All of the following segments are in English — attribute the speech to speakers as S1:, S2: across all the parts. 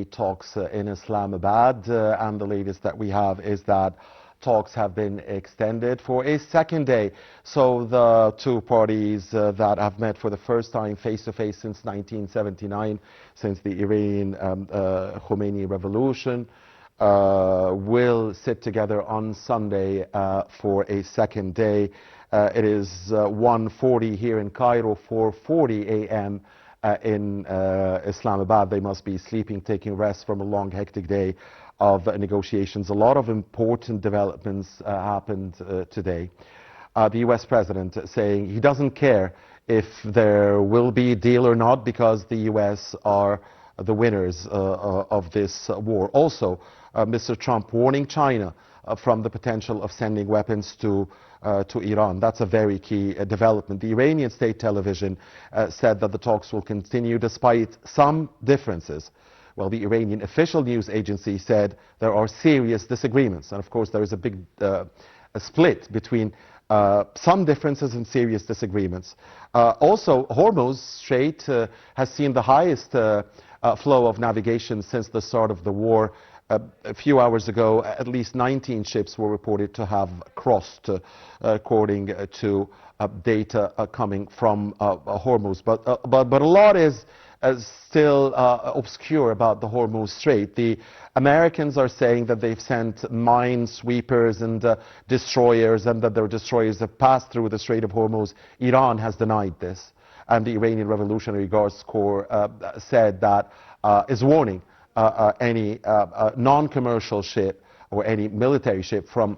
S1: talks in Islamabad, and the latest that we have is that talks have been extended for a second day. So the two parties that have met for the first time face-to-face since 1979, since the Iranian Khomeini revolution, will sit together on Sunday for a second day. It is 1:40 here in Cairo, 4:40 a.m. In Islamabad. They must be sleeping, taking rest from a long, hectic day of negotiations. A lot of important developments happened today. The U.S. president saying he doesn't care if there will be a deal or not because the U.S. are the winners of this war. Also, Mr. Trump warning China from the potential of sending weapons to Iran. That's a very key development. The Iranian state television said that the talks will continue despite some differences. Well, the Iranian official news agency said there are serious disagreements. And of course, there is a big split between some differences and serious disagreements. Also, Hormuz Strait has seen the highest flow of navigation since the start of the war. A few hours ago, at least 19 ships were reported to have crossed, according to data coming from Hormuz. But a lot is still obscure about the Hormuz Strait. The Americans are saying that they've sent minesweepers and destroyers, and that their destroyers have passed through the Strait of Hormuz. Iran has denied this, and the Iranian Revolutionary Guards Corps said that is warning any non-commercial ship or any military ship from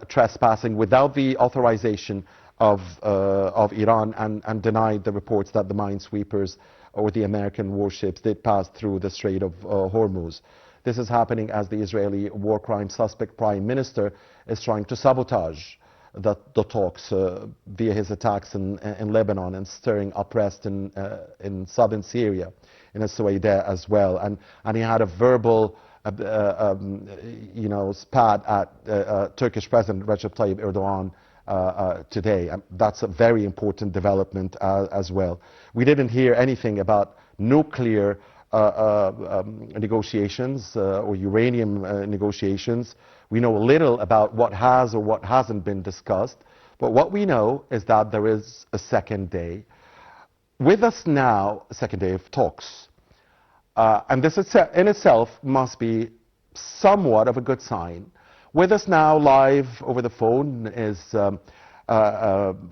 S1: trespassing without the authorization of Iran, and denied the reports that the minesweepers or the American warships did pass through the Strait of Hormuz. This is happening as the Israeli war crime suspect prime minister is trying to sabotage the talks via his attacks in Lebanon and stirring unrest in southern Syria, in Suwaida as well. And he had a verbal spat at Turkish President Recep Tayyip Erdogan today. That's a very important development as well. We didn't hear anything about nuclear negotiations or uranium negotiations. We know little about what has or what hasn't been discussed, but what we know is that there is a second day. With us now, a second day of talks. And this in itself must be somewhat of a good sign. With us now live over the phone is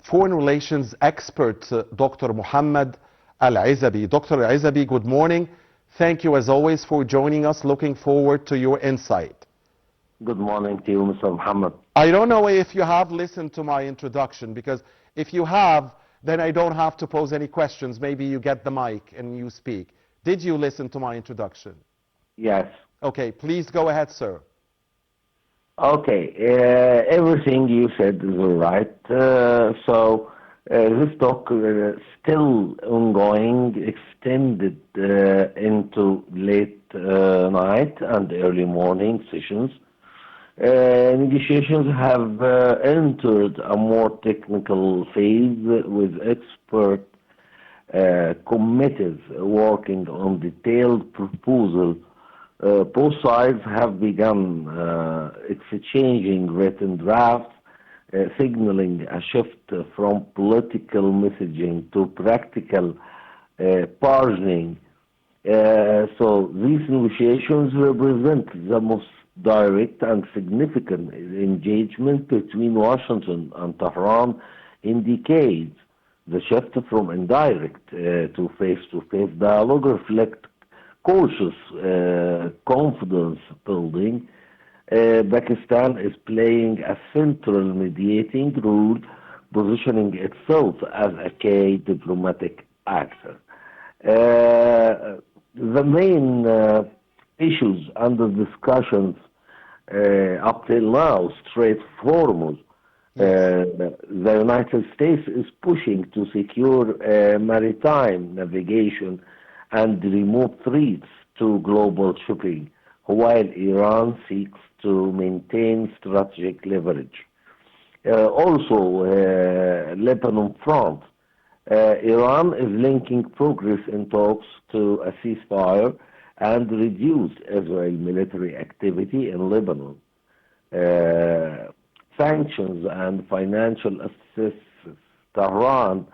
S1: foreign relations expert Dr. Mohamad El-Ezaby. Dr. El-Ezaby, good morning. Thank you as always for joining us. Looking forward to your insight.
S2: Good morning to you, Mr. Mohammed.
S1: I don't know if you have listened to my introduction, because if you have, then I don't have to pose any questions. Maybe you get the mic and you speak. Did you listen to my introduction?
S2: Yes.
S1: Okay, please go ahead, sir.
S2: Okay, everything you said is all right. This talk still ongoing, extended into late night and early morning sessions. Negotiations have entered a more technical phase with expert committees working on detailed proposal. Both sides have begun exchanging written drafts, signaling a shift from political messaging to practical bargaining. So these negotiations represent the most direct and significant engagement between Washington and Tehran in decades. The shift from indirect to face-to-face dialogue reflects cautious confidence building. Pakistan is playing a central mediating role, positioning itself as a key diplomatic actor. The main issues under discussions up till now, straightforward. The United States is pushing to secure maritime navigation and remove threats to global shipping, while Iran seeks to maintain strategic leverage. Lebanon front. Iran is linking progress in talks to a ceasefire, and reduce Israel military activity in Lebanon. Uh, Sanctions and financial assistance. Tehran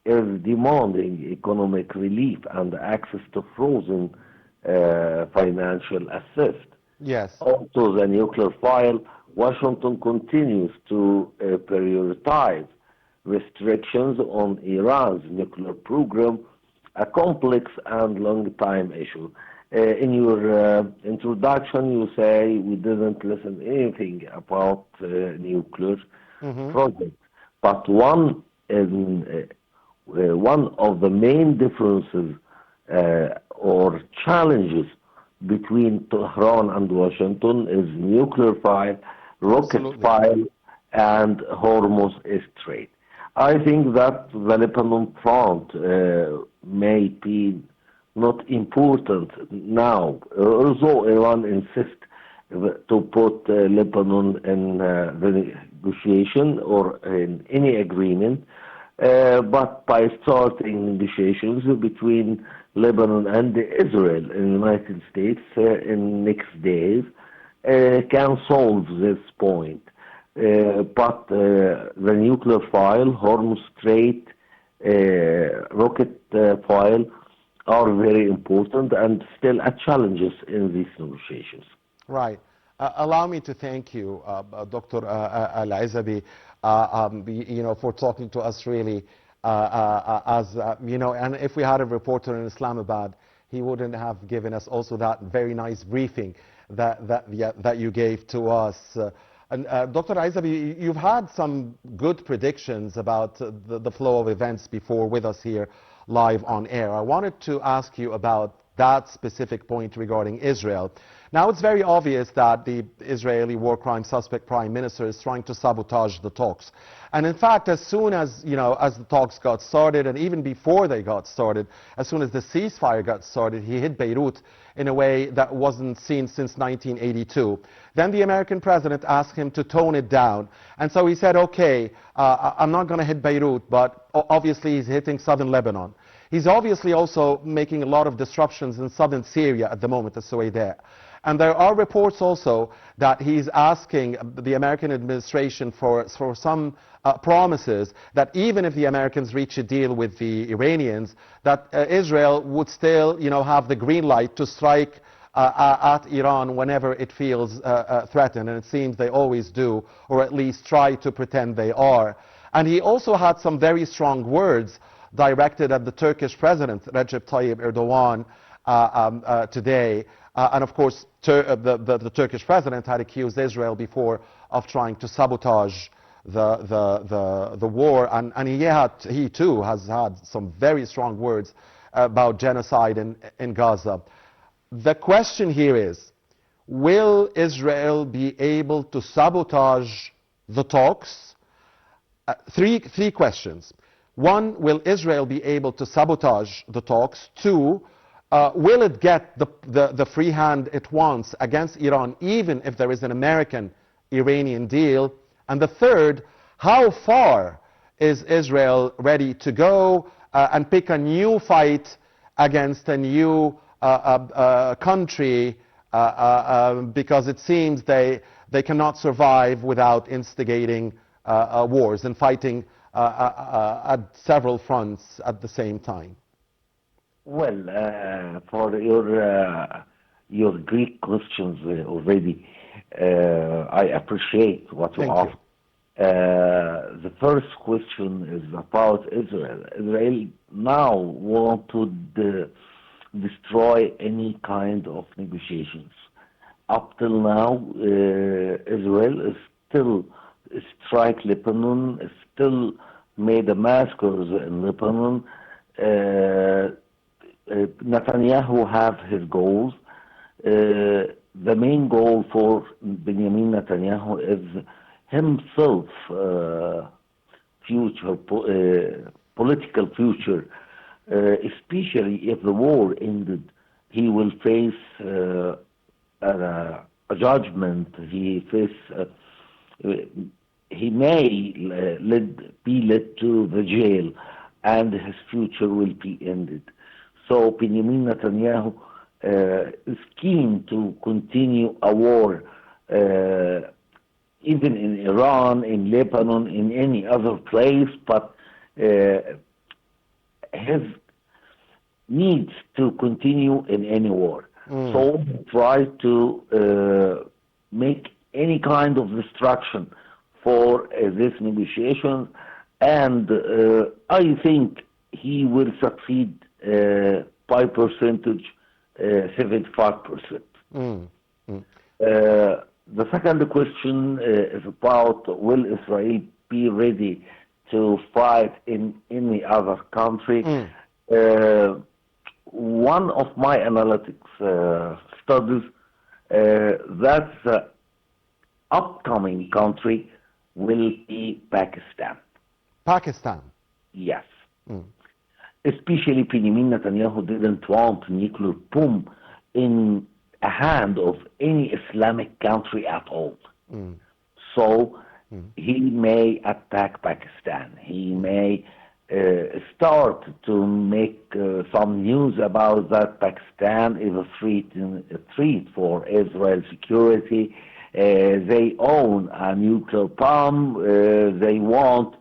S2: is demanding economic relief and access to frozen financial assist.
S1: Yes.
S2: Also, the nuclear file, Washington continues to prioritize restrictions on Iran's nuclear program, a complex and long-time issue. In your introduction, you say we didn't listen anything about nuclear project, but one of the main differences or challenges between Tehran and Washington is nuclear file, rocket
S1: Absolutely.
S2: file, and Hormuz Strait. I think that the Lebanon front may be not important now, although Iran insists to put Lebanon in the negotiation or in any agreement, but by starting negotiations between Lebanon and Israel in the United States in next days can solve this point. But the nuclear file, Hormuz Strait, rocket file are very important and still are challenges in these negotiations.
S1: Right. Allow me to thank you, Dr. El-Ezaby, for talking to us really and if we had a reporter in Islamabad, he wouldn't have given us also that very nice briefing that you gave to us. Dr. El-Ezaby, you've had some good predictions about the flow of events before with us here live on air. I wanted to ask you about that specific point regarding Israel. Now, it's very obvious that the Israeli war crime suspect prime minister is trying to sabotage the talks. And in fact, as soon as, as the talks got started, and even before they got started, as soon as the ceasefire got started, he hit Beirut in a way that wasn't seen since 1982. Then the American president asked him to tone it down. And so he said, okay, I'm not going to hit Beirut, but obviously he's hitting southern Lebanon. He's obviously also making a lot of disruptions in southern Syria at the moment, that's the way there. And there are reports also that he's asking the American administration for some promises that even if the Americans reach a deal with the Iranians, that Israel would still, have the green light to strike at Iran whenever it feels threatened. And it seems they always do, or at least try to pretend they are. And he also had some very strong words directed at the Turkish president, Recep Tayyip Erdogan, today. And of course, the Turkish president had accused Israel before of trying to sabotage the war. And he too has had some very strong words about genocide in Gaza. The question here is, will Israel be able to sabotage the talks? Three questions. One, will Israel be able to sabotage the talks? Two, will it get the free hand it wants against Iran, even if there is an American-Iranian deal? And the third, how far is Israel ready to go and pick a new fight against a new country, because it seems they cannot survive without instigating wars and fighting at several fronts at the same time?
S2: Well, for your Greek questions already, I appreciate what you asked. The first question is about Israel. Israel now want to destroy any kind of negotiations. Up till now, Israel is still strike Lebanon, still made a massacres in Lebanon. Netanyahu have his goals. The main goal for Benjamin Netanyahu is himself political future, especially if the war ended. He will face a judgment. He may be led to the jail, and his future will be ended. So Benjamin Netanyahu is keen to continue a war, even in Iran, in Lebanon, in any other place, but his needs to continue in any war. So he tries to make any kind of destruction for this negotiation, and I think he will succeed by percentage 75%. The second question is about, will Israel be ready to fight in any other country? One of my analytics studies that the upcoming country will be Pakistan.
S1: Pakistan?
S2: Yes. Especially Benjamin Netanyahu didn't want nuclear bomb in a hand of any Islamic country at all. So he may attack Pakistan. He may start to make some news about that Pakistan is a threat for Israel's security. They own a nuclear bomb. They want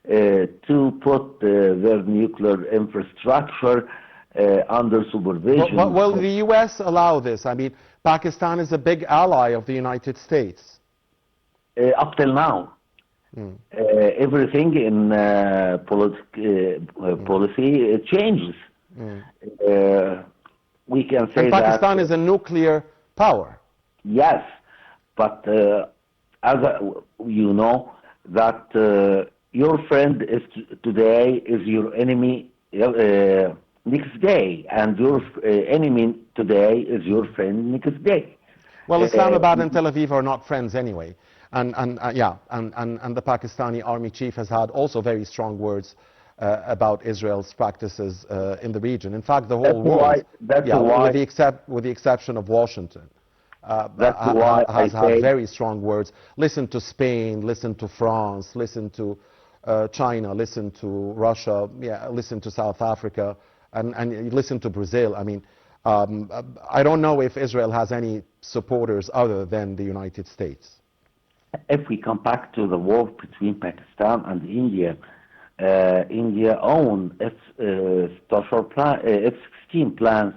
S2: to put their nuclear infrastructure under supervision.
S1: Will the U.S. allow this? I mean, Pakistan is a big ally of the United States.
S2: Up till now. Everything in policy changes. We can say
S1: and Pakistan is a nuclear power.
S2: Yes, but as you know, that your friend is today is your enemy next day, and your enemy today is your friend next day.
S1: Well, Islamabad and Tel Aviv are not friends anyway. And the Pakistani army chief has had also very strong words about Israel's practices in the region. In fact, the whole world, with the exception of Washington, has had very strong words. Listen to Spain, listen to France, listen to China, listen to Russia, listen to South Africa, and listen to Brazil. I mean, I don't know if Israel has any supporters other than the United States.
S2: If we come back to the war between Pakistan and India, India owns its F-16 plans,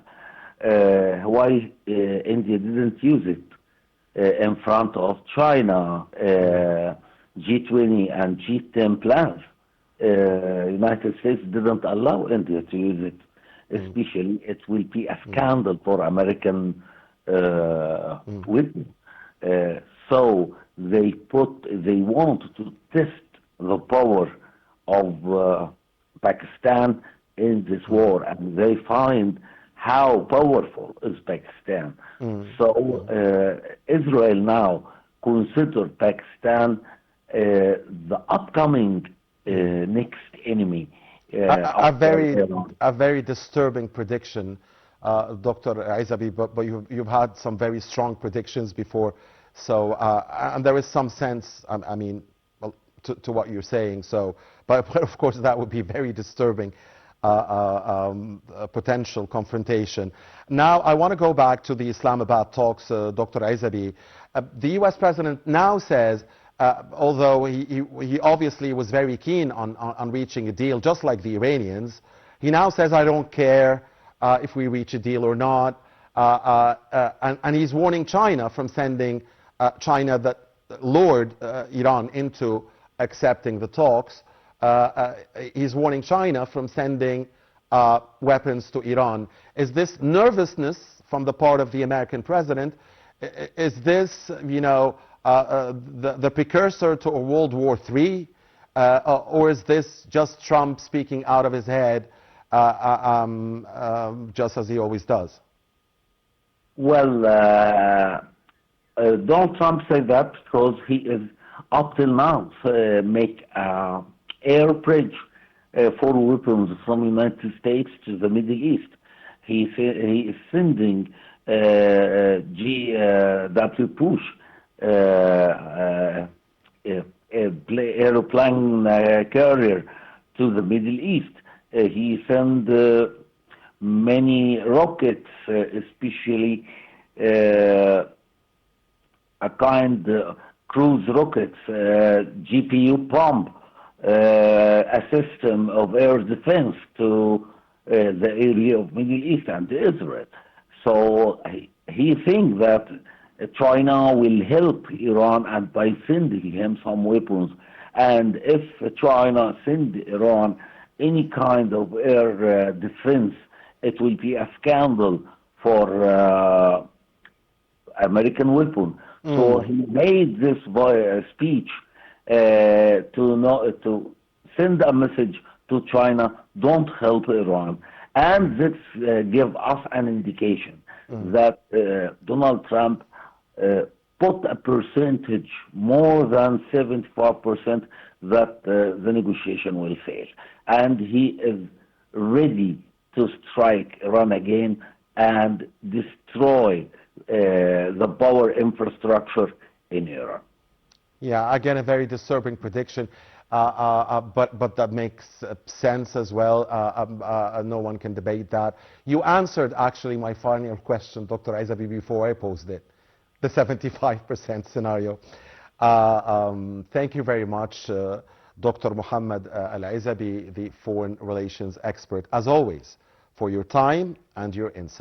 S2: while India didn't use it in front of China, G20 and G10 plans. United States didn't allow India to use it. Especially, it will be a scandal for American witness. So they want to test the power of Pakistan in this war, and they find how powerful is Pakistan. So Israel now consider Pakistan the upcoming next enemy.
S1: A very disturbing prediction, Dr. El-Ezaby, but you've had some very strong predictions before. So, and there is some sense, I mean, well, to what you're saying. So, but of course, that would be very disturbing, potential confrontation. Now, I want to go back to the Islamabad talks, Dr. El-Ezaby. The U.S. president now says, although he obviously was very keen on reaching a deal, just like the Iranians, he now says, I don't care if we reach a deal or not. And he's warning China from sending China that lured Iran into accepting the talks. He's warning China from sending weapons to Iran. Is this nervousness from the part of the American president? Is this, you know, the precursor to a World War III? Or is this just Trump speaking out of his head, just as he always does?
S2: Well, Donald Trump said that because he is up till now make air bridge for weapons from United States to the Middle East. He is sending G.W. Bush airplane carrier to the Middle East. He sent many rockets, especially a kind cruise rockets, GPU bomb, a system of air defense to the area of Middle East and Israel. So he thinks that China will help Iran and by sending him some weapons. And if China send Iran any kind of air defense, it will be a scandal for American weapon. So he made this speech to send a message to China: don't help Iran. And this give us an indication that Donald Trump put a percentage more than 75% that the negotiation will fail. And he is ready to strike Iran again and destroy the power infrastructure in Iran.
S1: Yeah, again, a very disturbing prediction, but that makes sense as well. No one can debate that. You answered actually my final question, Dr. El-Ezaby, before I posed it, the 75% scenario. Thank you very much, Dr. Mohamad El-Ezaby, the foreign relations expert, as always, for your time and your insight.